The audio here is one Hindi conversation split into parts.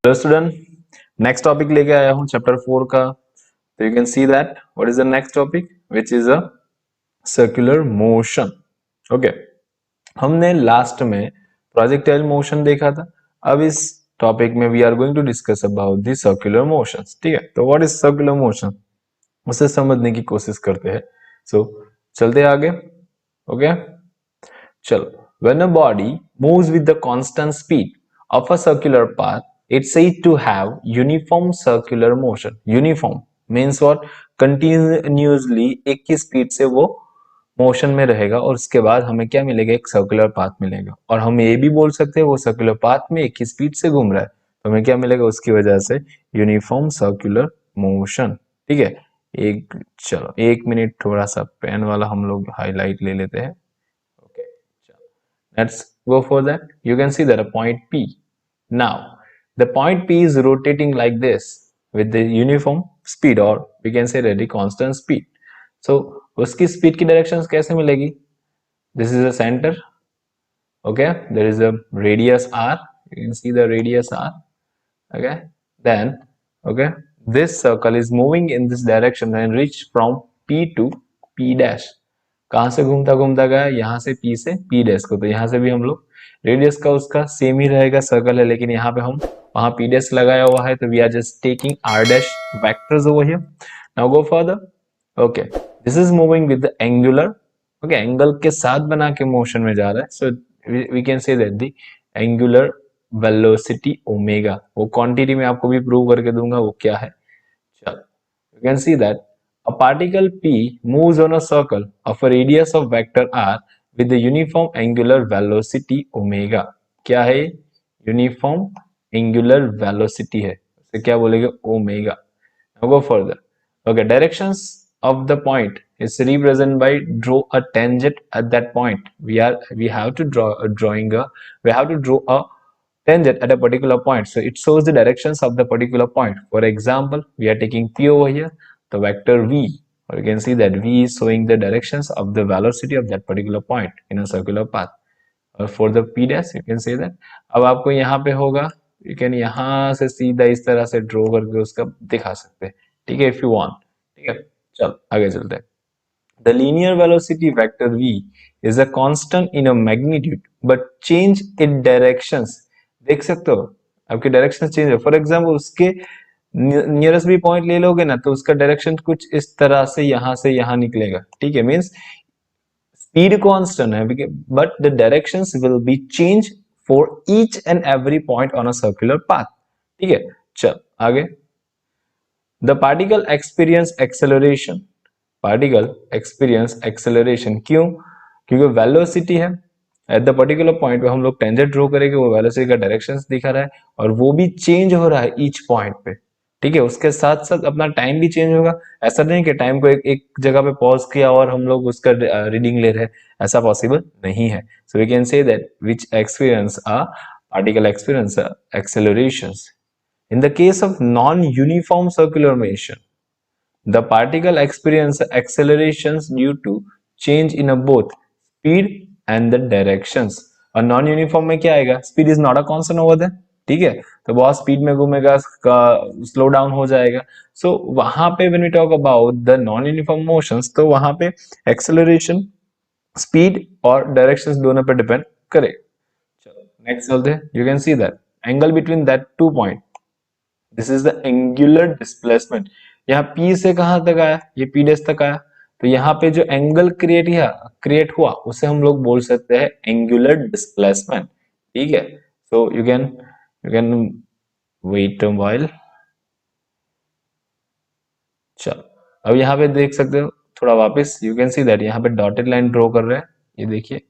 हेलो स्टूडेंट, नेक्स्ट टॉपिक लेके आया हूँ चैप्टर 4 का। तो you can see that what is the next topic which is a circular motion. Okay, हमने लास्ट में प्रोजेक्टाइल मोशन देखा था। अब इस टॉपिक में we are going to discuss about the circular motions. ठीक है, तो व्हाट इज सर्कुलर मोशन उसे समझने की कोशिश करते हैं। सो चलते आगे। ओके, चलो, when a body moves with the constant speed of a circular path, it's said to have uniform circular motion. Uniform means what? Continuously एक ही स्पीड से वो मोशन में रहेगा और उसके बाद हमें क्या मिलेगा? एक सर्कुलर पाथ मिलेगा। और हम ये भी बोल सकते हैं वो सर्कुलर पाथ में एक ही स्पीड से घूम रहा है, तो हमें क्या मिलेगा? उसकी वजह से यूनिफॉर्म सर्कुलर मोशन। ठीक है, चलो 1 मिनट, थोड़ा सा पेन वाला हम लोग हाईलाइट ले लेते हैं। Let's go for that. You can see that a point P. Now, the point P is rotating like this with the uniform speed, or we can say that the constant speed. So, उसकी speed की directions कैसे मिलेगी? This is the center. Okay, there is a radius R. You can see the radius R. Okay, then okay, this circle is moving in this direction and reach from P to P dash. कहां से घूमता घूमता गया? यहाँ से P से P डैश को। तो यहाँ से भी हम लोग रेडियस का उसका सेम ही रहेगा, सर्कल है, लेकिन यहाँ पे हम वहां P डैश लगाया हुआ है, तो we are just taking R dash vectors over here. Now go further. Okay, this is moving with the angular. Okay, angle के साथ बना के मोशन में जा रहा है। So we can say that the angular velocity omega. वो क्वांटिटी में आपको भी प्रूव करके दूंगा वो क्या है। चलो, you can see that a particle P moves on a circle of a radius of vector r with the uniform angular velocity omega. क्या है? यूनिफॉर्म एंगुलर वेलोसिटी है, उसे क्या बोलेंगे? Omega. Now go further. Okay, directions of the point is represented by draw a tangent at that point. We have to draw a tangent at a particular point, so it shows the directions of the particular point. For example, we are taking P over here, the vector V, or you can see that V is showing the directions of the velocity of that particular point in a circular path. Or for the P dash, you can say that. अब आपको यहाँ पे होगा, you can यहाँ से सीधा इस तरह से ड्रॉ करके उसका दिखा सकते हैं। ठीक है, if you want। ठीक है, चल आगे चलते हैं। The linear velocity vector V is a constant in a magnitude but change in directions। देख सकते हो आपके डायरेक्शन चेंज है। फॉर एग्जाम्पल, उसके नियरेस्ट भी पॉइंट ले लोगे ना, तो उसका डायरेक्शन कुछ इस तरह से यहाँ निकलेगा। ठीक है, मीन्स स्पीड कांस्टेंट है, but the directions will be change for each and every point on a circular path. ठीक है, चल आगे। The particle experience acceleration. Particle experience acceleration क्यों? क्योंकि वेलोसिटी है एट द पर्टिकुलर पॉइंट पे हम लोग टेंजेंट ड्रॉ करेंगे, वो वेलोसिटी का डायरेक्शंस दिखा रहा है और वो भी चेंज हो रहा है ईच पॉइंट पे। ठीक है, उसके साथ साथ अपना टाइम भी चेंज होगा। ऐसा नहीं कि टाइम को एक जगह पे पॉज किया और हम लोग उसका रीडिंग ले रहे हैं, ऐसा पॉसिबल नहीं है। So we can say that which experience a particle experience accelerations. In the case of non-uniform circular motion, the particle experience accelerations due to change in both speed and the directions. और नॉन यूनिफॉर्म में क्या आएगा? Speed is not a constant over there. ठीक है, तो बहुत स्पीड में घूमेगा, स्लो डाउन हो जाएगा। सो वहां पे when we talk about the non uniform motions, तो वहां पे एक्सेलरेशन स्पीड और डायरेक्शंस दोनों पे डिपेंड करे। चलो नेक्स्ट चलते हैं। You can see that angle between that two point, this is the angular displacement. यहाँ P से कहां तक आया? ये P डैश तक आया, तो यहाँ पे जो एंगल क्रिएट हुआ उसे हम लोग बोल सकते हैं एंगुलर डिस्प्लेसमेंट। ठीक है, so you can wait a while. चलो, अब यहाँ पे देख सकते हो थोड़ा वापस, यू कैन सी दैट यहाँ पे डॉटेड लाइन ड्रॉ कर रहे हैं, ये देखिए,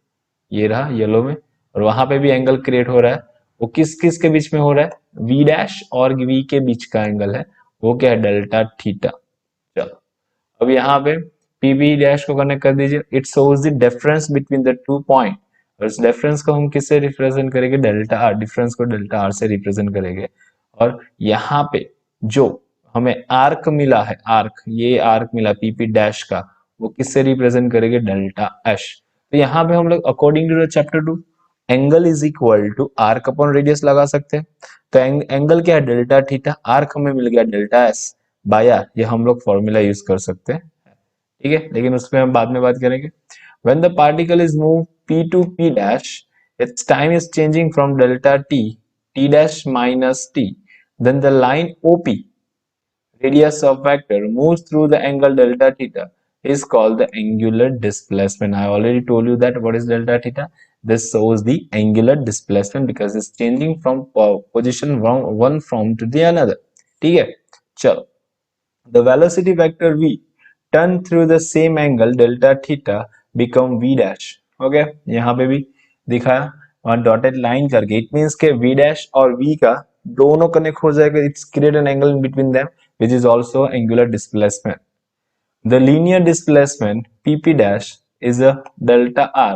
ये रहा येलो में, और वहां पे भी एंगल क्रिएट हो रहा है। वो किस किस के बीच में हो रहा है? V डैश और V के बीच का एंगल है, वो क्या है? Delta theta. चलो, अब यहाँ पे PB डैश को कनेक्ट कर दीजिए। It shows the difference between the two point, और इस डिफरेंस को हम किससे रिप्रेजेंट करेंगे? Delta R. डिफरेंस को डेल्टा आर से रिप्रेजेंट करेंगे। और यहाँ पे जो हमें आर्क मिला है, ये आर्क मिला PP डैश का, वो किससे रिप्रेजेंट करेंगे? Delta H. तो यहाँ पे हम लोग according to the chapter 2 angle is equal to arc upon radius लगा सकते हैं। तो एंगल क्या है, डेल्टा थीटा, आर्क हमें मिल गया डेल्टा एस बाय आर, ये हम लोग फॉर्मूला यूज कर सकते हैं, ठीक है, लेकिन उसमें हम बाद में बात करेंगे। When the particle is moved p to p dash, its time is changing from delta t, t dash minus t. Then the line OP, radius of vector, moves through the angle delta theta is called the angular displacement. I already told you that what is delta theta. This shows the angular displacement because it's changing from position one from to the another. ठीक है, चलो, the velocity vector v turn through the same angle delta theta become v dash. Okay, यहाँ पे भी दिखाया और डॉटेड लाइन करके, इट मींस के v dash और v का दोनों कनेक्ट हो जाएगा, it's create an angle in between them which is also angular displacement. The linear displacement pp dash is a delta r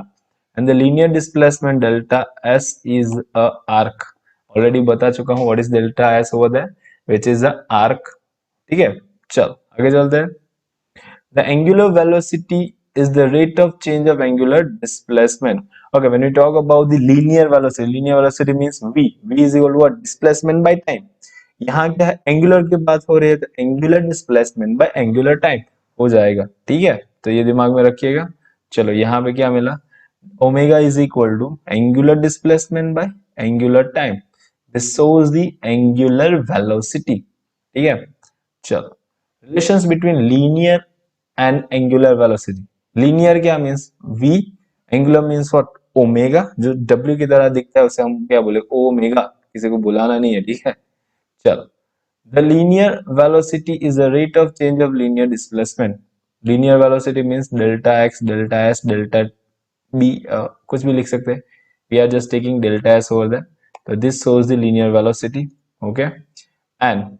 and the linear displacement delta s is a arc. Already बता चुका हूँ what is delta s over there, which is a arc. ठीक है, चल आगे चलते हैं। The angular velocity is the rate of change of angular displacement. Okay, when we talk about the linear velocity means v is equal to what, displacement by time. यहाँ क्या है, एंगुलर की बात हो रही है तो angular displacement by angular time हो जाएगा, ठीक है, तो ये दिमाग में रखिएगा। चलो यहाँ पे क्या मिला, omega is equal to angular displacement by angular time, this shows the angular velocity, ठीक है। चलो, relations between linear and angular velocity. Linear क्या means v, angular means what, omega, जो w की तरह दिखता है उसे हम क्या बोले, ओमेगा, किसी को बुलाना नहीं है, ठीक है। चलो, the linear velocity is the rate of change of linear displacement. Linear velocity means delta x, delta s, delta b, कुछ भी लिख सकते हैं, we are just taking delta s over there, so this shows the linear velocity, okay, and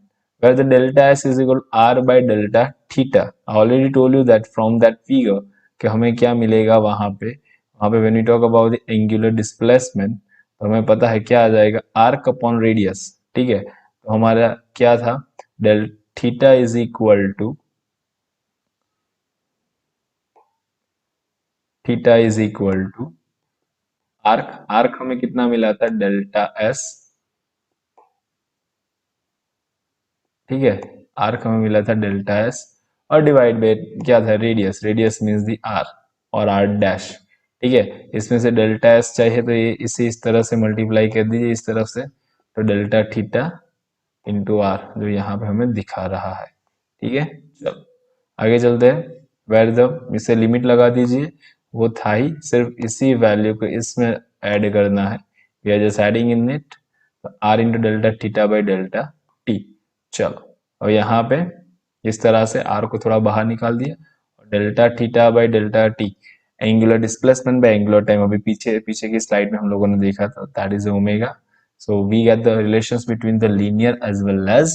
where the delta s is equal to r by delta theta. I already told you that from that figure कि हमें क्या मिलेगा वहां पे when we talk about the angular displacement तो हमें पता है क्या आ जाएगा, arc upon radius, ठीक है। तो हमारा क्या था, del theta is equal to arc हमें कितना मिला था, डेल्टा एस, ठीक है, आर्क हमें मिला था डेल्टा एस और डिवाइड बाय क्या था, रेडियस मींस दी आर और आर डैश, ठीक है। इसमें से डेल्टा एस चाहिए तो ये इसे इस तरह से मल्टीप्लाई कर दीजिए इस तरफ से, तो डेल्टा थीटा इंटू आर जो यहाँ पे हमें दिखा रहा है, ठीक है। चलो आगे चलते हैं, वेर द, इसे लिमिट लगा दीजिए, वो था ही, सिर्फ इसी वैल्यू को इसमें ऐड करना है, we are just adding in it, R into delta theta by delta T. चलो, और यहाँ पे इस तरह से आर को थोड़ा बाहर निकाल दिया, delta theta by delta T angular displacement by angular time, अभी पीछे की स्लाइड में हम लोगों ने देखा था, that is omega. So we get the relations between the linear as well as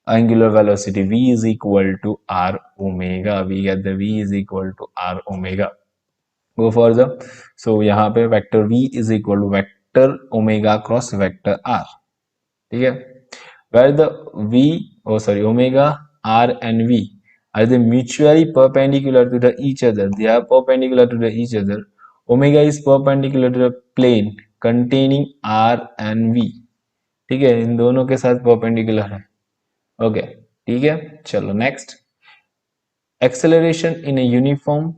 angular velocity. V is equal to r omega. We get the V is equal to r omega. Go further. So यहाँ पे vector V is equal to vector omega cross vector r. ठीक है? Where the omega r and V are they mutually perpendicular to each other. They are perpendicular to each other. Omega is perpendicular to the plane containing r and V. ठीक है, इन दोनों के साथ परपेंडिकुलर है, ओके, ठीक है। चलो next, acceleration in a uniform,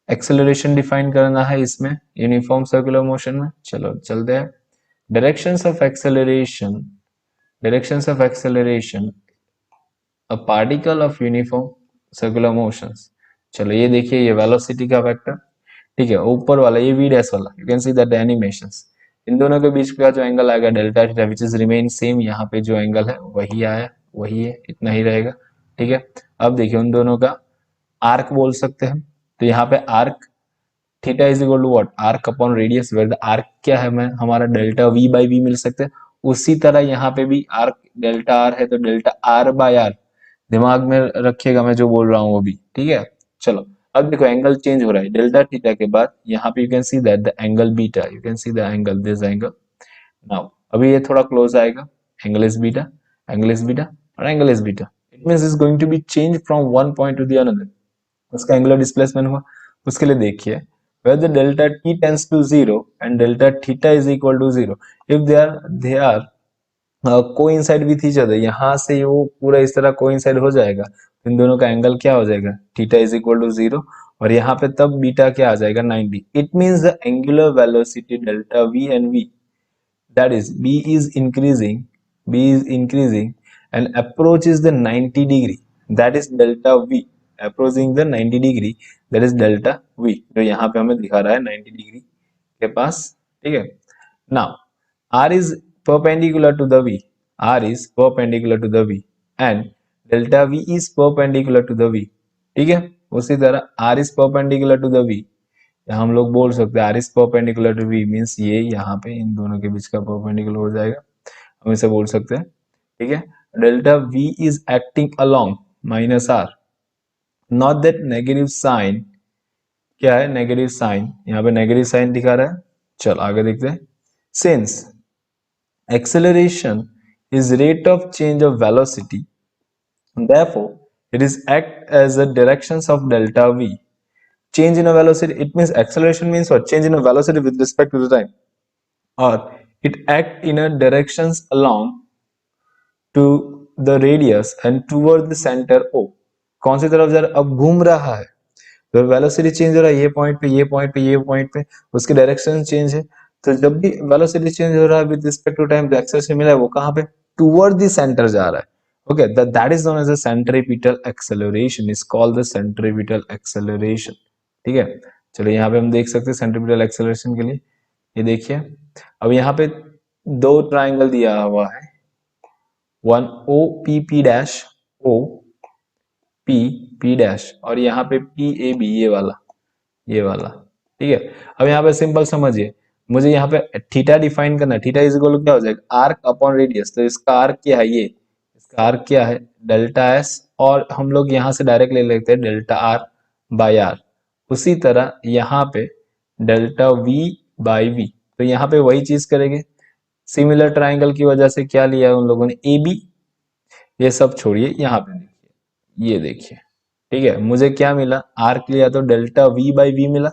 acceleration define करना है इसमें यूनिफॉर्म सर्कुलर मोशन में। चलो चलते हैं, directions of acceleration a particle of uniform circular motions. चलो ये देखिए, ये वेलोसिटी का वेक्टर, ठीक है, ऊपर वाला ये वी डैश वाला, you can see that animations, इन दोनों के बीच का जो एंगल आएगा delta theta which is remain same, यहाँ पे जो एंगल है वही आया, वही है, इतना ही रहेगा, ठीक है। अब देखिए उन दोनों का आर्क बोल सकते हैं, तो यहाँ पे arc theta is equal to what, arc upon radius, where the arc क्या है, हमें हमारा डेल्टा वी बाई वी मिल सकते हैं। उसी तरह यहाँ पे भी आर्क डेल्टा आर है तो डेल्टा आर बाय आर, दिमाग में रखिएगा मैं जो बोल रहा हूँ वो भी, ठीक है। चलो अब देखो एंगल चेंज हो रहा है, डेल्टा थीटा के बाद यहाँ पे you can see that the angle beta, you can see the angle, this angle. Now अभी ये थोड़ा क्लोज आएगा, एंगल इज बीटा और angle is beta, it means is going to be change from one point to the another, उसका एंगुलर डिस्प्लेसमेंट हुआ। उसके लिए देखिए where the delta t tends to 0 and delta theta is equal to 0, if they are coincide with each other, यहाँ से वो पूरा इस तरह कोइंसाइड हो जाएगा, इन दोनों का एंगल क्या हो जाएगा, थीटा इज इक्वल टू 0, और यहाँ पे तब बीटा क्या आ जाएगा 90. It means the angular velocity delta v and v, that is b is increasing and approaches the 90 degree, that is delta v, approaching the 90 degree, that is delta v, जो यहाँ पे हमें दिखा रहा है 90 डिग्री के पास. ठीक है. now r is perpendicular to the v, r is perpendicular to the v and delta v is perpendicular to the v. ठीक है. उसी तरह r is perpendicular to the v, हम लोग बोल सकते हैं R is perpendicular to V, means ये यहाँ पे इन दोनों के बीच का परपेंडिकुलर हो जाएगा, हम इसे बोल सकते हैं. ठीक है. Delta V is acting along minus R, not that negative sign, क्या है नेगेटिव साइन, यहाँ पे नेगेटिव साइन दिखा रहा है. चलो आगे देखते हैं. Since acceleration is rate of change of velocity, therefore it is act as a directions of delta v. Change in a velocity, it means acceleration means what, change in a velocity with respect to the time, or it act in a directions along to the radius and toward the center O. कौन सी तरफ जा रहा है, अब घूम रहा है तो वेलोसिटी चेंज हो रहा है, ये पॉइंट पे ये पॉइंट पे ये पॉइंट पे, उसकी डायरेक्शन चेंज है. तो जब भी वेलोसिटी चेंज हो रहा है विद रिस्पेक्ट टू टाइम, जो एक्सेलरेशन मिला है वो कहाँ पे, टुवर्ड द सेंटर जा रहा है. Okay, that is known as the centripetal acceleration, is called the centripetal acceleration. ठीक है. चलो यहाँ पे हम देख सकते हैं सेंट्रीपिटल एक्सेलरेशन के लिए, ये देखिए. अब यहाँ पे दो ट्राइंगल दिया हुआ है, one O P P dash, O P P dash, और यहाँ पे पी ए बी, ये वाला. ठीक है. अब यहाँ पे सिंपल समझिए, मुझे यहाँ पे थीटा डिफाइन करना है. थीटा इज इक्वल टू क्या हो जाएगा, आर्क अपॉन रेडियस. तो इसका आर्क क्या है, ये इसका आर्क क्या है डेल्टा एस, और हम लोग यहाँ से डायरेक्ट ले लेते हैं डेल्टा आर बाय आर. उसी तरह यहाँ पे डेल्टा वी बाई वी, तो यहाँ पे वही चीज करेंगे. सिमिलर ट्राइंगल की वजह से क्या लिया है उन लोगों ने, ए बी, ये सब छोड़िए, यहाँ पे देखिए, ये देखिए. ठीक है. मुझे क्या मिला, आर्क लिया तो डेल्टा वी बाई वी मिला,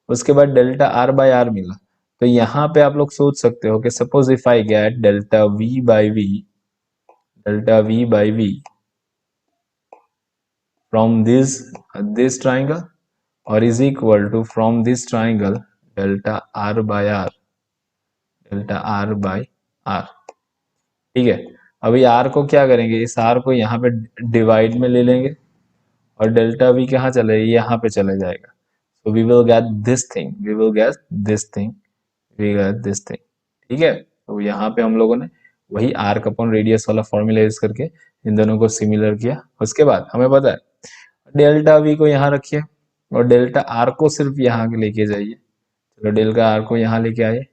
उसके बाद डेल्टा आर बाय आर मिला. तो यहाँ पे आप लोग सोच सकते हो कि suppose if I get delta V by V from this triangle, or is equal to from this triangle delta r by r, ठीक है. अभी r को क्या करेंगे, इस r को यहाँ पे डिवाइड में ले लेंगे, और डेल्टा v कहाँ चले, यहाँ पे चले जाएगा. so we will get this thing, ठीक है. तो यहाँ पे हम लोगों ने वही आर्क अपॉन रेडियस वाला फॉर्मूला यूज करके इन दोनों को सिमिलर किया. उसके बाद हमें पता है डेल्टा वी को यहाँ रखिए और डेल्टा आर को सिर्फ यहाँ लेके जाइए. चलो डेल्टा आर को यहाँ लेके आइए.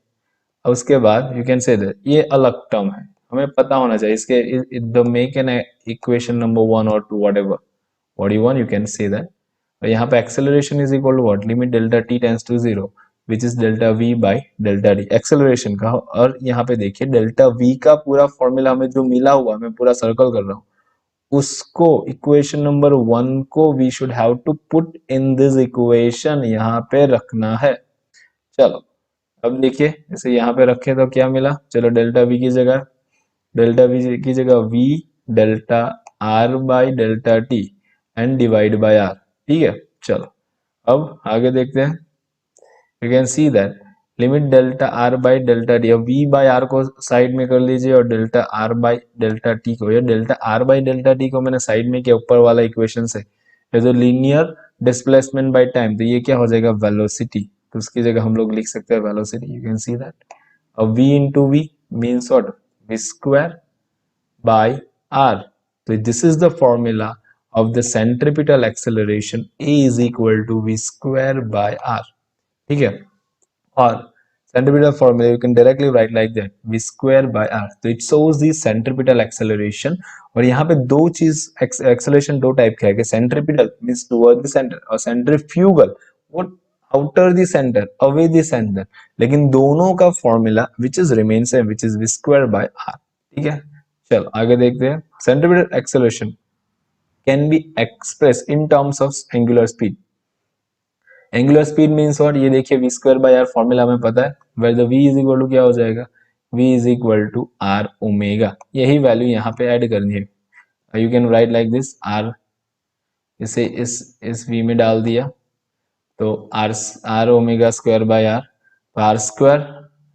उसके बाद यू कैन से दैट ये अलग टर्म है, हमें पता होना चाहिए इसके, the make an equation number 1 और 2 what you want, you can say that. और यहाँ पे acceleration is equal to what, limit delta T tends to 0 which is delta V by delta D, acceleration का. और यहाँ पे देखिए डेल्टा वी का पूरा फॉर्मूला हमें जो मिला हुआ, मैं पूरा सर्कल कर रहा हूँ, उसको इक्वेशन नंबर 1 को we should have to put in this equation, यहाँ पे रखना है. चलो अब देखिए इसे यहाँ पे रखें तो क्या मिला, चलो डेल्टा वी की जगह v delta r by delta t and divide by r. ठीक है. चलो अब आगे देखते हैं. You can see that limit delta r by delta t, अब वी बाई आर को साइड में कर लीजिए और delta r by delta t को, या delta r by delta t को मैंने साइड में किया ऊपर वाला इक्वेशन से, ये जो लीनियर डिस्प्लेसमेंट बाय टाइम, तो ये क्या हो जाएगा वेलोसिटी, तो उसकी जगह हम लोग लिख सकते हैं velocity. You can see that. अब v into v means what, v square by r. तो this is the formula of the centripetal acceleration, a is equal to v square by r. ठीक है. और centripetal formula you can directly write like that, v square by r. तो it shows the centripetal acceleration. और यहाँ पे दो चीज एक्सेलरेशन दो टाइप के है, centripetal means toward the center, और सेंट्रीफ्यूगल वो outer the center, away the center. लेकिन दोनों का formula which is remain same, which is v square by r. ठीक है. चलो आगे देखते हैं. Centripetal acceleration can be express in terms of angular speed. Angular speed means what, ये देखिए v square by r formula हमें पता है, where the v is equal to क्या हो जाएगा, v is equal to r omega, यही वैल्यू यहाँ पे ऐड करनी है। You can write like this, r, इसे इस v में डाल दिया तो r r omega square by r, तो आर स्क्वायर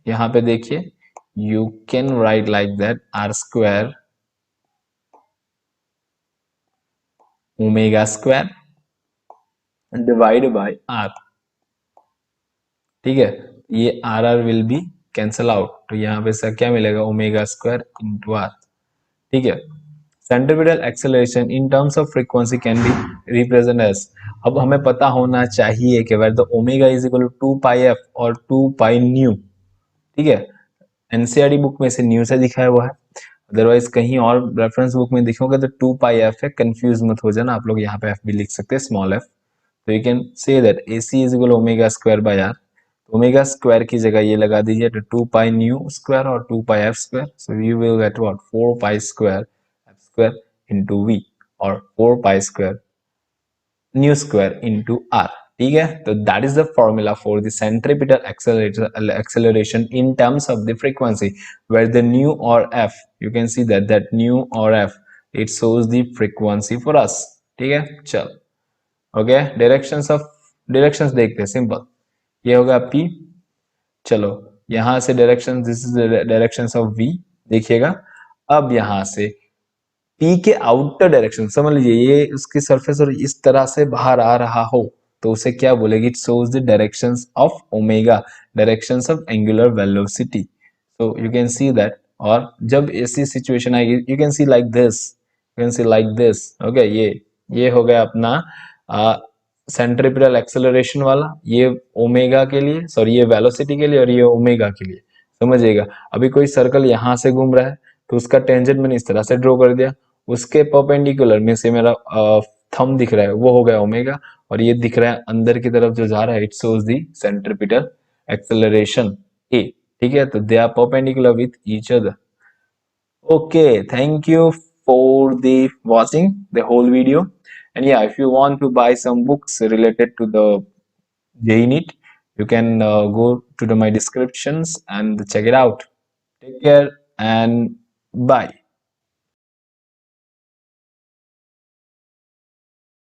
यहाँ पे देखिए you can write like that, r square omega square divide by r, ठीक है, ये r r will be cancel out, तो यहाँ पे सर क्या मिलेगा, ओमेगा स्क्वायर इंटू आर, ठीक है। Centripetal acceleration in terms of frequency can be represent as, अब हमें पता होना चाहिए कि where the omega is equal to 2 pi f और 2 पाई न्यू, ठीक है, एनसीईआरटी बुक में से न्यू से दिखाया हुआ है, अदरवाइज कहीं और रेफरेंस बुक में दिखोगे तो 2 पाई एफ है, कंफ्यूज मत हो जाना आप लोग, यहाँ पे एफ भी लिख सकते हैं स्मॉल एफ, तो you can say that a c is equal omega square by r, omega square की जगह ये लगा दीजिए तो 2 पाई न्यू स्क्वायर और 2 pi f square, so you will get what 4 pi square f square into V और 4 pi square nu square into R, ठीक है। तो that is the formula for the centripetal acceleration in terms of the frequency where the nu or f, you can see that nu or f it shows the frequency for us, ठीक है। चल ओके, डायरेक्शंस देखते हैं, सिंपल, ये होगा p, चलो यहां से direction, this is direction of v, देखिएगा अब यहां से p के आउटर डायरेक्शन, समझ लीजिए ये उसकी सरफेस और इस तरह से बाहर आ रहा हो तो उसे क्या बोलेगी, it shows the directions of omega, directions of angular velocity, so you can see that, और जब ऐसी सिचुएशन आएगी you can C like this, you can C like this, okay, ये हो गया अपना सेंट्रीपिटल एक्सेलरेशन वाला, ये ओमेगा के लिए, सॉरी ये वेलोसिटी के लिए और ये ओमेगा के लिए, समझिएगा। अभी कोई सर्कल यहाँ से घूम रहा है तो उसका टेंजेंट मैंने इस तरह से ड्रॉ कर दिया, उसके परपेंडिकुलर में से मेरा थंब दिख रहा है वो हो गया ओमेगा, और ये दिख रहा है अंदर की तरफ जो जा रहा है, it shows the centripetal acceleration a, ठीक है, तो they are perpendicular with each other. Okay, thank you for the watching the whole video. And yeah, if you want to buy some books related to the JEE NEET, you can go to my descriptions and check it out. Take care and bye.